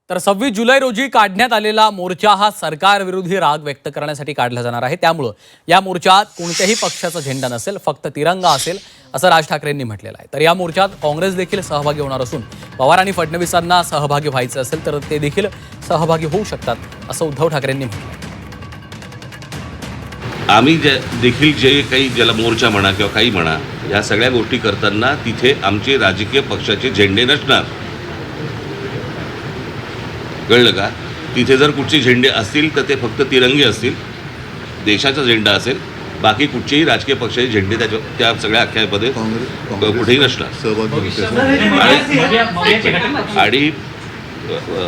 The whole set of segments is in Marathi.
तर 26 जुलै रोजी काढण्यात आलेला मोर्चा हा सरकारविरोधी राग व्यक्त करण्यासाठी काढला जाणार आहे। त्यामुळे या मोर्चात कोणत्याही पक्षाचा झेंडा नसेल, फक्त तिरंगा असेल असं राज ठाकरेंनी म्हटलेलं आहे। तर या मोर्चात काँग्रेस देखील सहभागी होणार असून पवार आणि फडणवीसांना सहभागी व्हायचं असेल तर ते देखील सहभागी होऊ शकतात असं उद्धव ठाकरेंनी म्हटलं। आम्ही देखील जे काही ज्याला मोर्चा म्हणा किंवा काही म्हणा या सगळ्या गोष्टी करताना तिथे आमचे राजकीय पक्षाचे झेंडे नसणार, कळलं का? तिथे जर कुठचे झेंडे असतील तर ते फक्त तिरंगी असतील, देशाचा झेंडा असेल, बाकी कुठचेही राजकीय पक्षाचे झेंडे त्या सगळ्या अख्यामध्ये कुठेही नसणार। आणि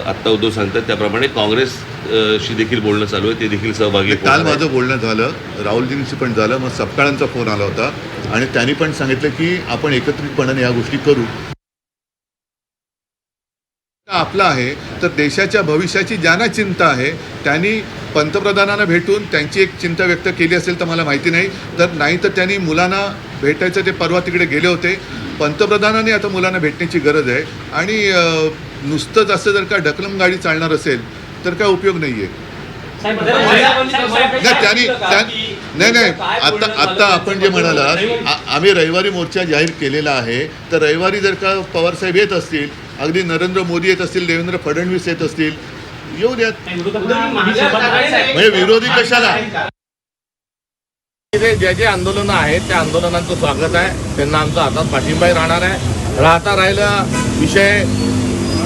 आत्ता उद्धव सांगतात त्याप्रमाणे काँग्रेसशी देखील बोलणं चालू आहे, ते देखील सहभागी। काल माझं बोलणं झालं, राहुलजींशी पण झालं, मग सपकाळांचा फोन आला होता आणि त्यांनी पण सांगितलं की आपण एकत्रितपणाने या गोष्टी करू। आपला आहे तर देशाच्या भविष्याची ज्यांना चिंता आहे त्यांनी पंतप्रधानांना भेटून त्यांची एक चिंता व्यक्त केली असेल तर मला माहिती नाही, तर नाही तर त्यांनी मुलांना भेटायचं, ते परवा तिकडे गेले होते। पंतप्रधानांनी आता मुलांना भेटण्याची गरज आहे आणि नुसतंच असं जर का ढकलम गाडी चालणार असेल तर काय उपयोग नाही आहे। नाही आता आपण जे म्हणालात, आम्ही रविवारी मोर्चा जाहीर केलेला आहे, तर रविवारी जर का पवारसाहेब येत असतील, अगदी नरेंद्र मोदी येत असतील, देवेंद्र फडणवीस येत असतील, येऊ द्यात। म्हणजे विरोधी कशाला? जे जे आंदोलनं आहेत त्या आंदोलनांचं स्वागत आहे, त्यांना आमचा हातात पाठिंबाही राहणार आहे। राहिला विषय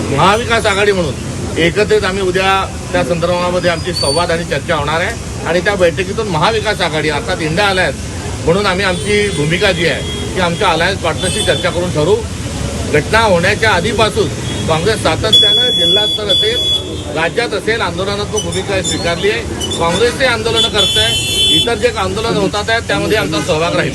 महाविकास आघाडी म्हणून एकत्रित आम्ही उद्या त्या संदर्भामध्ये आमची संवाद आणि चर्चा होणार आहे आणि त्या बैठकीतून महाविकास आघाडी अर्थात इंडिया अलायन्स म्हणून आम्ही आमची भूमिका जी आहे की आमच्या अलायन्स पार्टनरशी चर्चा करून ठरवू। घटना होण्याच्या आधीपासून काँग्रेस सातत्यानं जिल्हास्तर असेल, राज्यात असेल, आंदोलनात्मक भूमिका स्वीकारली आहे। काँग्रेसचे आंदोलनं करत आहे, इतर जे आंदोलन होतात आहेत त्यामध्ये आमचा सहभाग राहील।